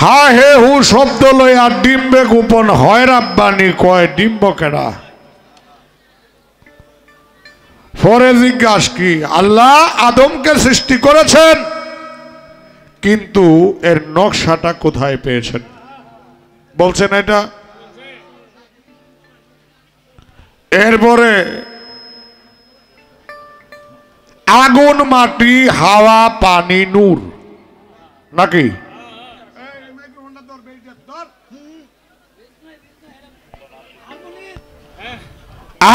হা হে হু শব্দ লইয়া ডিম্বে গোপন হয় রাব্বানি কয় ডিম্ব কেডা। পরে জিজ্ঞাস কি আল্লাহ আদমকে সৃষ্টি করেছেন, কিন্তু এর নকশাটা কোথায় পেয়েছেন? বলছেন এটা। এরপরে আগুন মাটি হাওয়া পানি নূর নাকি?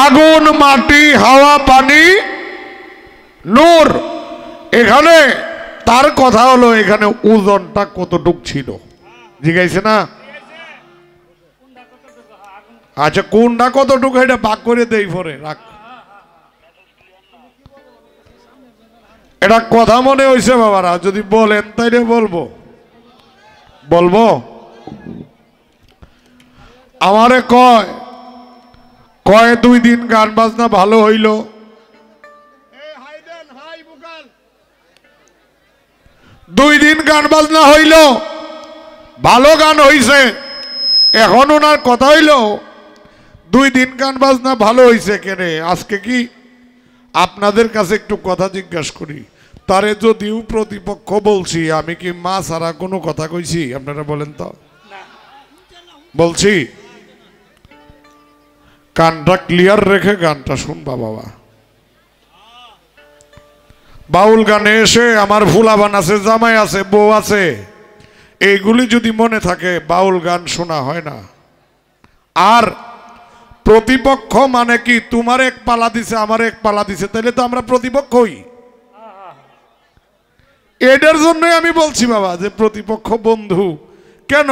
আগুন মাটি হাওয়া পানি নূর। এখানে তার কথা হলো এখানে ওজনটা কতটুক ছিল জিজ্ঞাসা না। আচ্ছা কোনটা কতটুকু এটা ভাগ করে দেই পরে রাখ। এটা কথা মনে হয়েছে বাবারা, যদি বলেন তাইলে বলবো। বলবো আমারে কয় কয় 2 দিন গান বাজনা ভালো হইল। 2 দিন গান বাজনা হইল, ভালো গান হইছে। এখন ওনার কথা হইল 2 দিন গান বাজনা ভালো হইছে কেনে, আজকে কি আপনাদের কাছে একটু কথা জিজ্ঞাসা করি। তারে যদিও প্রতিপক্ষ বলছি, আমি কি মা ছাড়া কোনো কথা কইছি? আপনারা বলেন তো। বলছি কানটা ক্লিয়ার রেখে গানটা শুনবা বাবা। বাউল গানে এসে আমার ফুলাবান আছে, জামাই আছে, বউ আছে, এইগুলি যদি মনে থাকে বাউল গান শোনা হয় না। আর প্রতিপক্ষ মানে কি তোমার এক পালা দিছে আমার এক পালা দিছে, তাহলে তো আমরা প্রতিপক্ষই। এটার জন্যই আমি বলছি বাবা যে প্রতিপক্ষ বন্ধু কেন,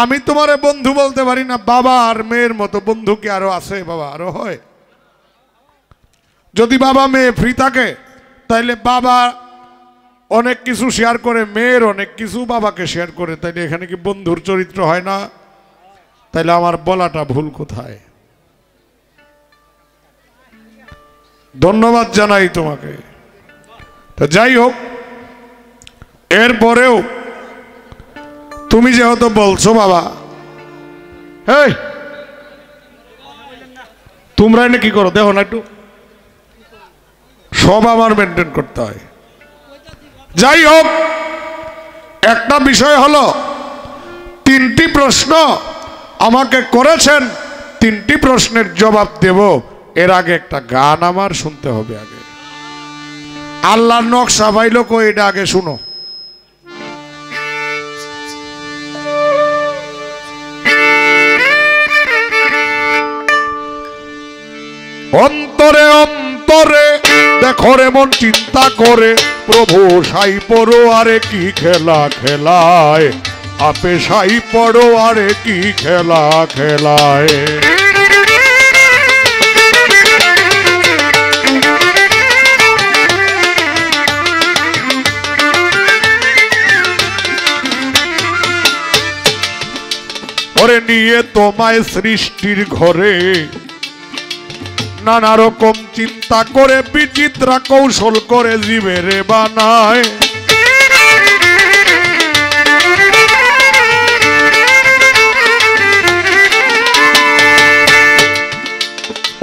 আমি তোমারে বন্ধু বলতে পারি না। বাবা আর মেয়ের মতো বন্ধু কি আরো আছে বাবা? আরো হয়। যদি বাবা মেয়ে ফ্রি থাকে তাইলে বাবা অনেক কিছু শেয়ার করে, মেয়ের অনেক কিছু বাবাকে শেয়ার করে, তাইলে এখানে কি বন্ধুর চরিত্র হয় না? তাইলে আমার বলাটা ভুল কোথায়? ধন্যবাদ জানাই তোমাকে। তো যাই হোক, এরপরেও তুমি যেহেতু বলছো বাবা, এই তোমরা এনে কি করো দেখো না একটু, সব আমার মেনটেন করতে হয়। যাই হোক, একটা বিষয় হলো 3টি প্রশ্ন আমাকে করেছেন, 3টি প্রশ্নের জবাব দেব। এর আগে একটা গান আমার শুনতে হবে। আগে আল্লাহর নকশা পাইল কই, এটা আগে শুনো। অন্তরে অন্তরে দেখো রে মন চিন্তা করে, প্রভু সাই পড়ো আরে কি খেলা খেলায়, আপে সাই পড়ো আরে কি খেলা খেলায়। ওরে নিয়ে তোমায় সৃষ্টির ঘরে নানা রকম চিন্তা করে, বিচিত্র কৌশল করে জীবের বানায়।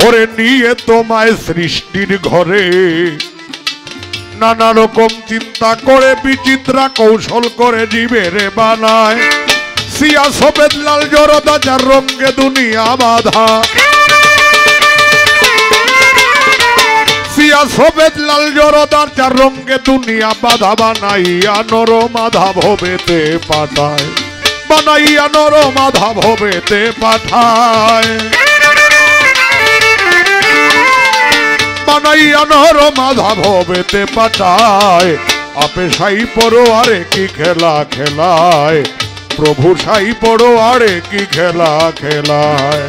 ওরে নিয়ে তোমায় সৃষ্টির ঘরে নানা রকম চিন্তা করে, বিচিত্র কৌশল করে জীবের বানায়। সিয়া সফেদ লাল জরদা যার রঙে দুনিয়া বাধা, সিয়া সফেদ লাল জরদার যার রঙে দুনিয়া বাধা, বানাইয়া নর মাধব হবেতে পাঠায়, বানাইয়া নর মাধব হবেতে পাঠায়, বানাইয়া নর মাধব হবেতে পাঠায়। আপে সাই পড়ো আরে কি খেলা খেলায়, প্রভু সাই পড়ো আরে কি খেলা খেলায়।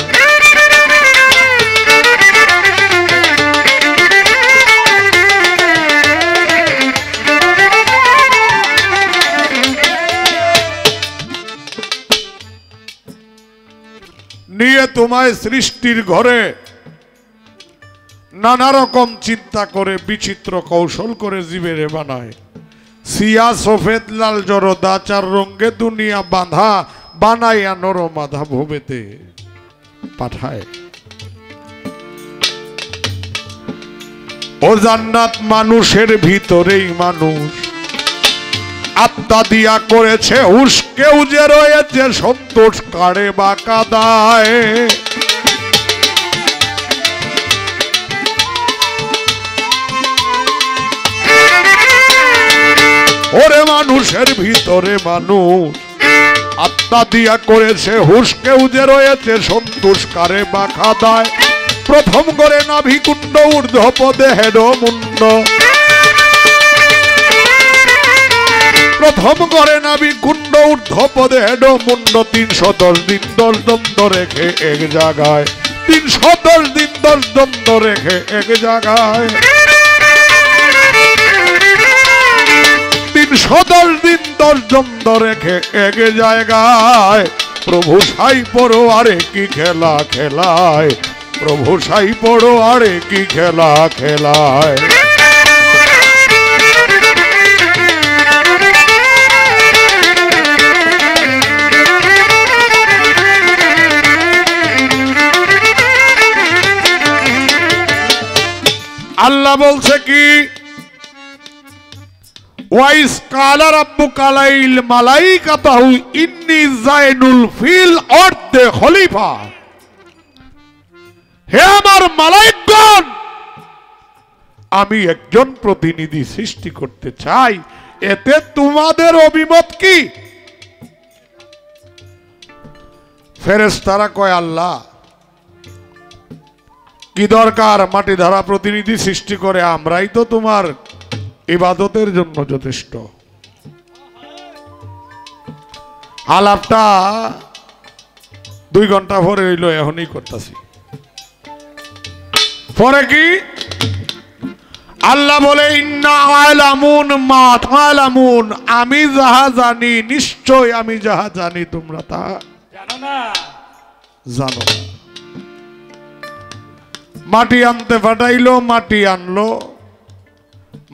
নিয়ে তোমায় সৃষ্টির ঘরে নানা রকম চিন্তা করে, বিচিত্র কৌশল করে জীবের বানায়। সিয়া সফেদ লাল জরদা চার রঙ্গে দুনিয়া বাঁধা বানাইয়া নরমাধা ভবেতে পাঠায়। ও জান্নাত মানুষের ভিতরেই মানুষ আত্মা দিয়া করেছে হুশ, কেউ যে রয়েছে সন্তোষ কারে বা কাদায়। ওরে মানুষের ভিতরে মানুষ আত্মা দিয়া করেছে হুশ, কেউ যে রয়েছে সন্তোষ কারে বা কাদায়। প্রথম করে নাভি কুণ্ড ঊর্ধ্ব পদে হেড মুন্ড, প্রথম করে নাভি কুণ্ড ঊর্ধ্ব পদে হেড মুন্ড। 310 দিন 10 দ্বন্দ্ব রেখে এক জায়গায়, 310 দিন 10 দ্বন্দ্ব রেখে এক জায়গায়, 310 দিন 10 দ্বন্দ্ব রেখে এক জায়গায়। প্রভু সাই পড়ো আরে কি খেলা খেলায়, প্রভু সাই পড়ো আরে কি খেলা খেলায়। আল্লাহ বলছে কি, ওয়াইস কালা রাব্বুকা লাইল মালাইকাতাহু ইন্নী জাইনুল ফিল আরদে খলিফা। হে আমার মালাইকগণ, আমি একজন প্রতিনিধি সৃষ্টি করতে চাই, এতে তোমাদের অভিমত কি? ফেরেশতারা কয় আল্লাহ কি দরকার মাটি ধারা প্রতিনিধি সৃষ্টি করে, আমরাই তো তোমার ইবাদতের জন্য যথেষ্ট। আলাপটা 2 ঘন্টা পরে হইল, এখনই করতেছি। পরে কি আল্লাহ বলে ইন্না আলামুন মা তালামুন, আমি যাহা জানি নিশ্চয় আমি যাহা জানি তোমরা তা জানো না। মাটি আনতে পাঠাইলো, মাটি আনলো,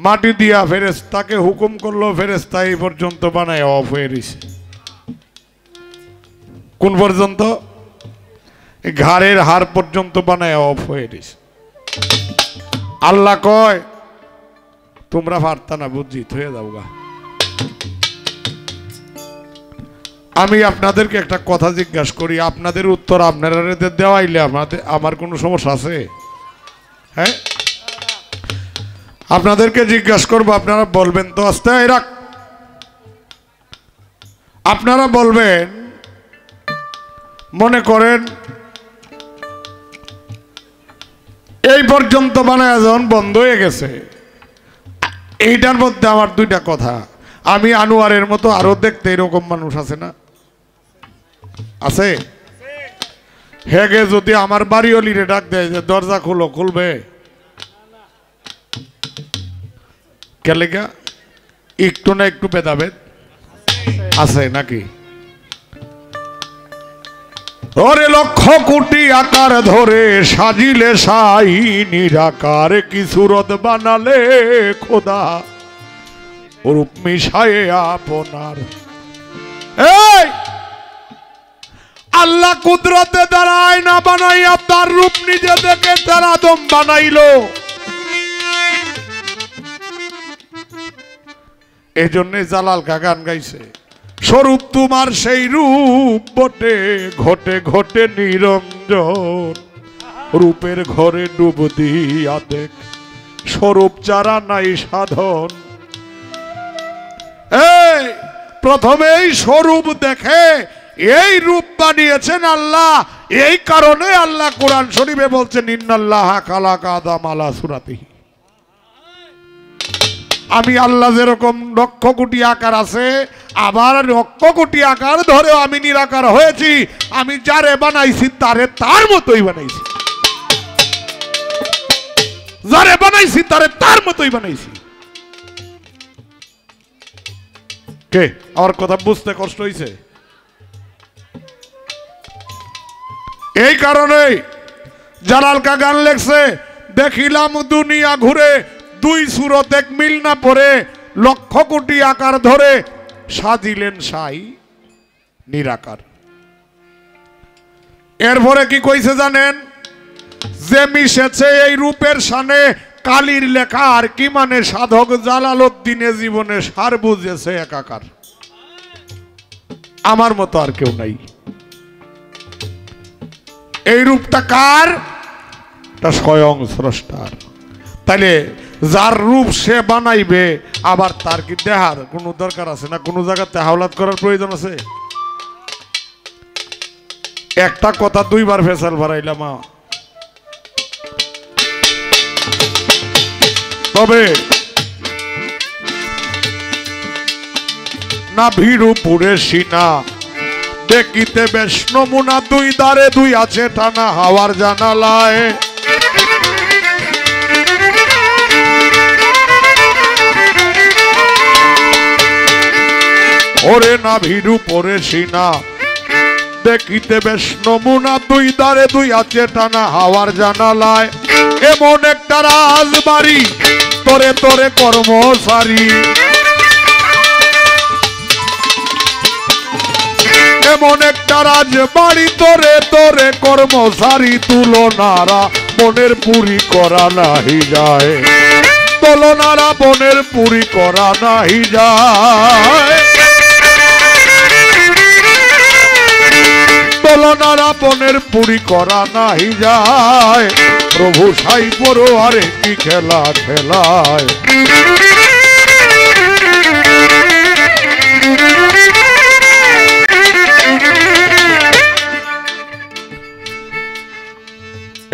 মাটি দিয়া ফেরেশতাকে হুকুম করলো, ফেরেশতা এই পর্যন্ত বানায় অফ হয়ে গেছে। কোন পর্যন্ত? ঘাড়ের হাড় পর্যন্ত বানায় অফ হয়ে গেছে। আল্লাহ কয় তোমরা পারতা না, বুঝি হয়ে যাও গা। আমি আপনাদেরকে একটা কথা জিজ্ঞাসা করি, আপনাদের উত্তর আপনারা দেওয়াইলে আমার কোনো সমস্যা আছে? হ্যাঁ, আপনাদেরকে জিজ্ঞাসা করবো, আপনারা বলবেন তো? আস্তে রাখ, আপনারা বলবেন, মনে করেন এই পর্যন্ত বানায় যখন বন্ধ হয়ে গেছে, এইটার মধ্যে আমার 2টা কথা। আমি আনোয়ারের মতো আরো দেখতে এরকম মানুষ আছে না? আছে? হেগে যদি আমার বাড়ি অলিরে ডাক দেয় যে দরজা খুলো, খুলবে? কেলেগা একটু না একটু ভেদাভেদ আছে নাকি? ওরে লক্ষ কোটি আকার ধরে সাজিলে সাই নিরাকার, কি সুরত বানালে খোদা রূপ মিশায়ে আপনার। এই আল্লাহ কুদরতে দাঁড়ায় না বানাইয়া তার রূপ নিজে দেখে তার আদম বানাইলো। এই জন্য জালাল কা গান গাইছে, স্বরূপ তোমার সেই রূপ বটে ঘটে ঘটে নিরঞ্জন, রূপের ঘরে ডুব দিয়া দেখ স্বরূপ চারা নাই সাধন। এই প্রথমেই স্বরূপ দেখে এই রূপ বানিয়েছেন আল্লাহ। এই কারণে আল্লাহ কোরআন শরীফে বলছেন ইন্নাল্লাহা খালাকা আদম আলা সুরাতিহি। আমি আল্লাহ যেরকম লক্ষ কোটি আকার আছে, আবার লক্ষ কোটি আকার ধরেও আমি নিরাকার হয়েছি। আমি যারে বানাইছি তারে তার মতোই বানাইছি, যারে বানাইছি তারে তার মতোই বানাইছি। কে আমার কথা বুঝতে কষ্ট হয়েছে? এই কারণে জালাল কা গান লেখছে, দেখিলাম দুনিয়া ঘুরে 2 সুরত এক মিল না পড়ে, লক্ষ কোটি আকার ধরে সাজিলেন সাই নিরাকার। এরপরে কি কইছে জানেন? যে মিশেছে এই রূপের সানে কালির লেখা আর কি মানে সাধক জালালউদ্দিনে জীবনে সার বুঝেছে একাকার। আমার মতো আর কেউ নাই। এই রূপটা কার? তা স্বয়ং স্রষ্টার। তাইলে যার রূপ সে বানাইবে, আবার তার কি দেহার কোনো দরকার আছে না? কোনো জায়গাতে হাওলাত করার প্রয়োজন আছে? একটা কথা দুইবার ফেসাল ভরাইলাম। তবে না ভিড়ু পুরে সিনা দেখিতে বেশ নমুনা, দুই দারে দুই আছে টানা হাওয়ার জানালায়। ওরে না ভিড়ু পরে সিনা দেখিতে বেশ নমুনা, দুই দারে দুই আছে টানা হাওয়ার জানালায়। এমন একটা রাজবাড়ি তোরে তোরে কর্মচারী, এমন একটা রাজবাড়ি তোরে তোরে কর্মচারী, তুলনারা মনের পুরি করা নাহি যায়, তুলনারা মনের পুরি করা নাহি যায়, তুলনারা মনের পুরি করা নাহি যায়। প্রভু সাই পড়ো আরে কি খেলা খেলায়।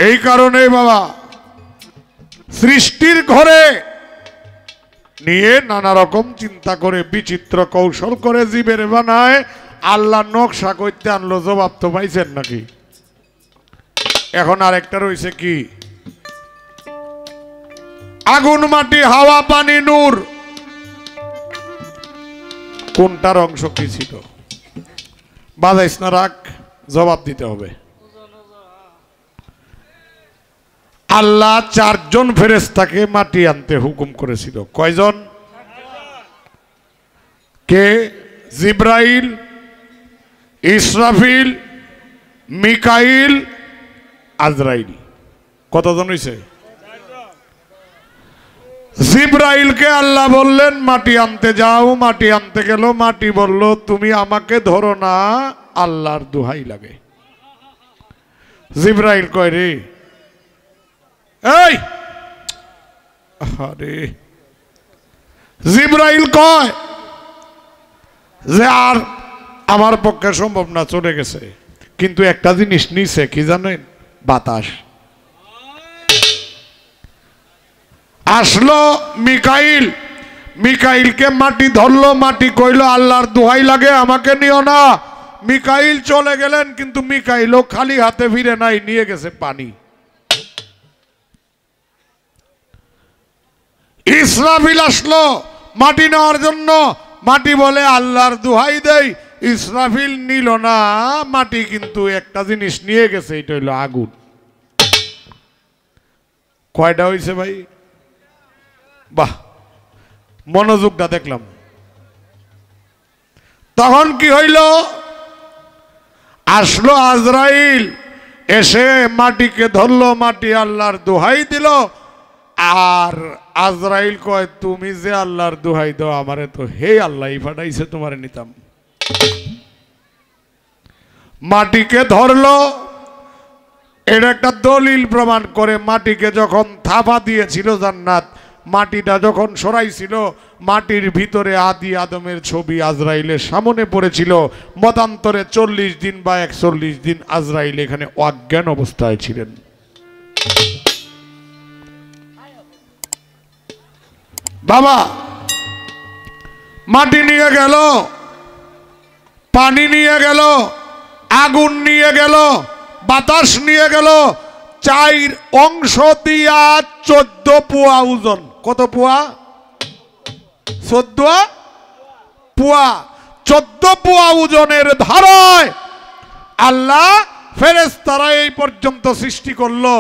এই কারণে বাবা সৃষ্টির ঘরে নিয়ে নানা রকম চিন্তা করে বিচিত্র কৌশল করে জীবের বানায়। আল্লাহ নকশা করতে আনলো, জবাব তো পাইছেন নাকি? এখন আরেকটা রয়েছে কি? আগুন মাটি হাওয়া পানি নূর, কোনটার অংশ কি ছিল? বাজাইস না, রাখ, জবাব দিতে হবে। আল্লাহ চারজন ফেরেশতাকে মাটি আনতে হুকুম করেছিল। কয়জন? কে? জিব্রাইল, ইসরাফিল, মিকাইল, আজরাইল। কতজন হইছে? জিব্রাইলকে আল্লাহ বললেন মাটি আনতে যাও। মাটি আনতে গেল, মাটি বলল তুমি আমাকে ধরো না, আল্লাহর দোহাই লাগে। জিব্রাইল কয় রে, এই আরে, জিব্রাইল কয় যে আর আমার পক্ষে সম্ভব না, চলে গেছে। কিন্তু একটা জিনিস নিছে, কি জানেন? বাতাস। আসলো মিকাইল, মিকাইলকে মাটি ধরলো, মাটি কইল আল্লাহর দোহাই লাগে আমাকে নিও না। মিকাইল চলে গেলেন, কিন্তু মিকাইলও খালি হাতে ফিরে নাই, নিয়ে গেছে পানি। ইসরাফিল আসলো মাটি নেওয়ার জন্য, মাটি বলে আল্লাহর দোহাই দেই। ইসরাফিল নিল না মাটি, কিন্তু একটা জিনিস নিয়ে গেছে, এটা হইল আগুন। কয়টা হইছে ভাই? বাহ, মনোযোগটা দেখলাম। তখন কি হইল? আসলো আজরাইল, এসে মাটিকে ধরলো, মাটি আল্লাহর দোহাই দিল। আর আজরাইল কয় তুমি যে আল্লাহর দোহাই দাও, আমারে তো হে আল্লাহ পাঠাইছে, তোমারে নিতাম। মাটিকে ধরলো, এটা একটা দলিল প্রমাণ করে। মাটিকে যখন থাপা দিয়েছিল জান্নাত, মাটিটা যখন সরাইছিল, মাটির ভিতরে আদি আদমের ছবি আজরাইলের সামনে পড়েছিল। মতান্তরে 40 দিন বা 41 দিন আজরাইল এখানে অজ্ঞান অবস্থায় ছিলেন। বাবা মাটি নিয়ে গেল, পানি নিয়ে গেল, আগুন নিয়ে গেল, বাতাস নিয়ে গেল। 4 অংশ দিয়া 14 পোয়া ওজন। কত পোয়া? 14 পোয়া। 14 পোয়া ওজনের ধারায় আল্লাহ ফেরেশতারা এই পর্যন্ত সৃষ্টি করলো।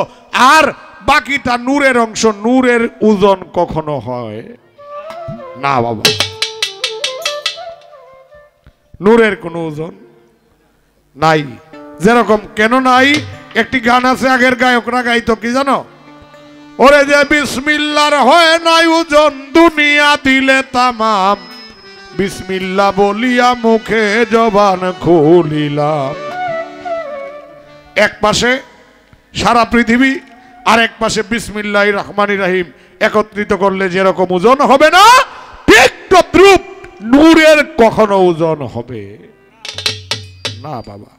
আর বাকিটা নূরের অংশ। নূরের ওজন কখনো হয় না বাবা, নূরের কোনো ওজন নাই। যেরকম কেন নাই, একটি গান আছে আগের গায়করা গাইতো, কি জানো? ওরে যে বিসমিল্লার হয় নাই ওজন, দুনিয়া দিলে তামাম, বিসমিল্লাহ বলিয়া মুখে জবান খুলিলাম। এক পাশে সারা পৃথিবী, আর এক পাশে বিসমিল্লাহির রহমানির রহিম একত্রিত করলে যেরকম ওজন হবে না, ঠিক তদ্রূপ নূরের কখনো ওজন হবে না বাবা।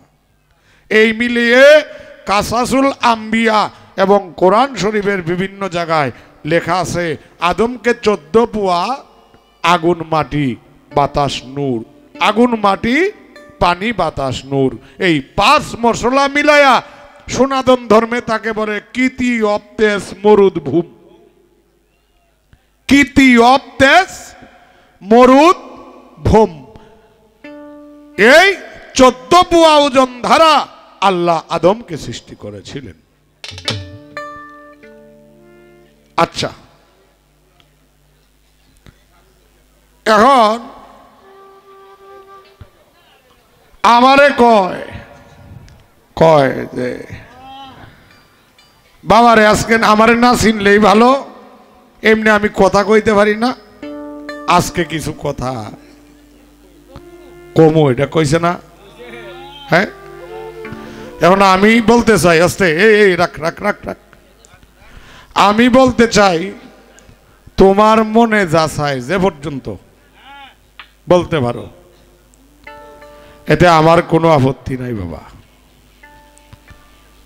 এই মিলিয়ে কাসাসুল আম্বিয়া এবং কোরআন শরীফের বিভিন্ন জায়গায় লেখা আছে আদমকে 14 পুয়া আগুন মাটি বাতাস নূর, আগুন মাটি পানি বাতাস নূর, এই 5 মশলা মিলায়া সনাতন ধর্মে তাকে বলে কীতি অব তেজ মরুদ ভূম, কীতি অব তেজ মরুদ ভূম। এই 14 পুয়া ওজন ধারা আল্লাহ আদমকে সৃষ্টি করেছিলেন। আচ্ছা, এখন আমারে কয় যে বাবারে আজকে আমারে না চিনলেই ভালো, এমনি আমি কথা কইতে পারি না, আজকে কিছু কথা কমো, এটা কইছে না? হ্যাঁ, এখন আমি বলতে চাই, আস্তে এই রাখ রাখ রাখ রাখ, আমি বলতে চাই তোমার মনে যা চাই যে পর্যন্ত বলতে পারো, এতে আমার কোনো আপত্তি নাই বাবা।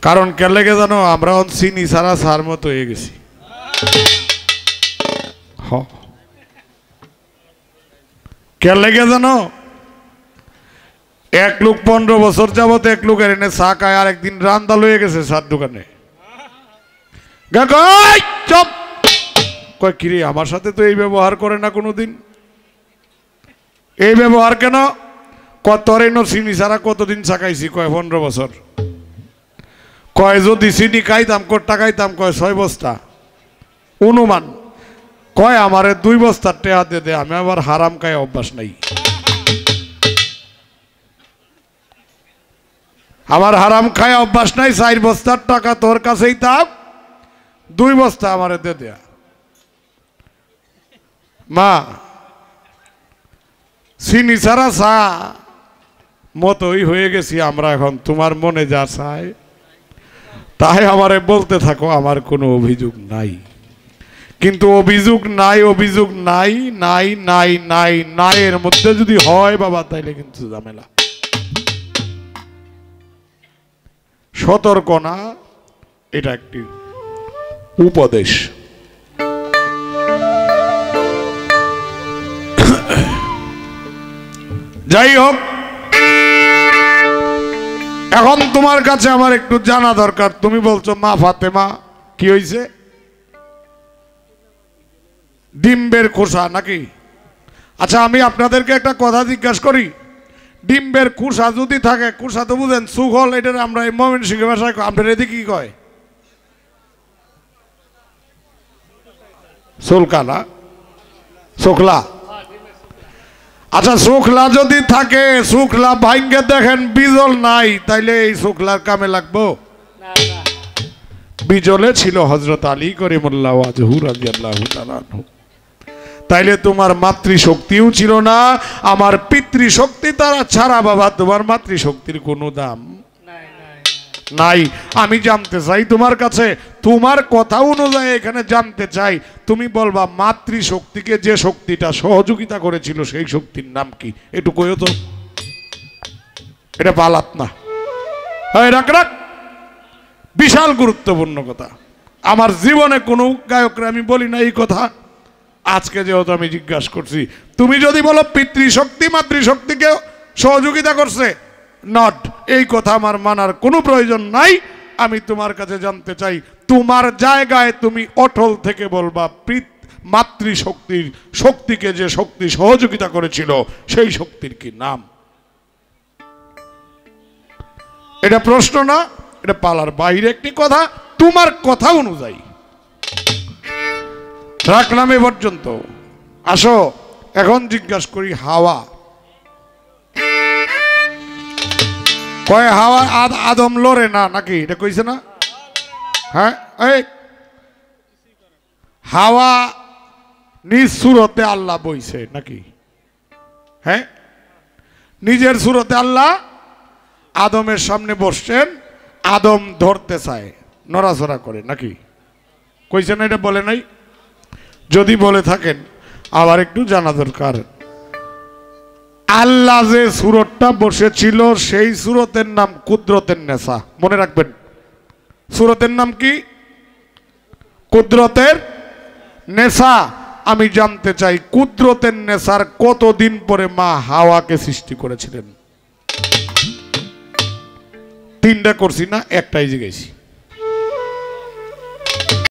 কারণ কে লেগে জানো, আমরা চিনি সারা সার মতো হয়ে গেছি। কে লেগে জানো, এক লোক 15 বছর যাবত এক লোকের এনে চা খায়, আর একদিন রান্দা লয়ে গেছে চার দোকানে। চপ কয় কিরে, আমার সাথে তো এই ব্যবহার করে না কোনোদিন, এই ব্যবহার কেন? তোর এনো চিনি ছাড়া কতদিন চা খাইছি? কয় 15 বছর। কয় যদি চিনি খাইতাম কটা খাইতাম? কয় 6 বস্তা অনুমান। কয় আমারে 2 বস্তার টেহা দে দে, আমি আবার হারাম খাই অভ্যাস নাই, আমার হারাম খায় অভ্যাস নাই, 4 বস্তার টাকা তোর কাছেই থাক, 2 বস্তা আমারে দে দেয়া। মা চিনি ছাড়া চা মতোই হয়ে গেছি আমরা এখন, তোমার মনে যা চায় তাই আমারে বলতে থাকো, আমার কোনো অভিযোগ নাই। কিন্তু অভিযোগ নাই, অভিযোগ নাই নাই নাই নাই নাই এর মধ্যে যদি হয় বাবা, তাইলে কিন্তু ঝামেলা। সতর্ক না, এটা একটি উপদেশ। যাই হোক, এখন তোমার কাছে আমার একটু জানা দরকার। তুমি বলছো মা ফাতেমা কি হয়েছে? ডিম্বের খোসা নাকি? আচ্ছা, আমি আপনাদেরকে একটা কথা জিজ্ঞাসা করি, ডিম্বের খোসা যদি থাকে, খোসা তো বুঝেন সুখল, এটা আমরা এই ময়মনসিংহ ভাষায় আপনার এদিকে কি কয়? সোলকালা, শোকলা। আচ্ছা, শুকলা যদি থাকে, শুকলা ভাঙ্গে দেখেন বিজল নাই, তাইলে এই শুকলার কামে লাগবো? বিজলে ছিল হযরত আলী করিমুল্লাহ ওয়াজহু রাদিয়াল্লাহু তাআলা আনহু। তাইলে তোমার মাতৃশক্তিও ছিল না, আমার পিতৃশক্তি তারা ছাড়া বাবা তোমার মাতৃশক্তির কোনো দাম নাই। আমি জানতে চাই তোমার কাছে, তোমার কথা অনুযায়ী এখানে জানতে চাই, তুমি বলবা মাতৃশক্তিকে যে শক্তিটা সহযোগিতা করেছিল সেই শক্তির নাম কি? একটু কইও তো, এটা পালাত না। রাখ রাখ, বিশাল গুরুত্বপূর্ণ কথা। আমার জীবনে কোনো গায়করা আমি বলি না এই কথা, আজকে যেহেতু আমি জিজ্ঞাসা করছি। তুমি যদি বলো পিতৃশক্তি মাতৃশক্তিকে সহযোগিতা করছে, নট, এই কথা আমার মানার কোনো প্রয়োজন নাই। আমি তোমার কাছে জানতে চাই, তোমার জায়গায় তুমি অটল থেকে বলবা মাতৃশক্তির শক্তিকে যে শক্তি সহযোগিতা করেছিল সেই শক্তির কি নাম? এটা প্রশ্ন না, এটা পালার বাইরে একটি কথা। তোমার কথা অনুযায়ী রাখলাম এ পর্যন্ত। আসো। এখন জিজ্ঞাসা করি হাওয়া কয় হাওয়া আদম লড়ে না নাকি এটা কইছে না হ্যাঁ এই হাওয়া নিজ সুরতে আল্লাহ বইছে নাকি হ্যাঁ নিজের সুরতে আল্লাহ আদমের সামনে বসছেন আদম ধরতে চায় নড়াচড়া করে নাকি কইছে না এটা বলে নাই যদি বলে থাকেন আবার একটু জানা দরকার আল্লাহ যে সুরতটা বসেছিল সেই সুরতের নাম কুদরতের নেশা মনে রাখবেন সুরতের নাম কি কুদরতের নেশা আমি জানতে চাই কুদরতের নেশার কতদিন পরে মা হাওয়াকে সৃষ্টি করেছিলেন তিনটা করছি না একটাই জিজ্ঞেসি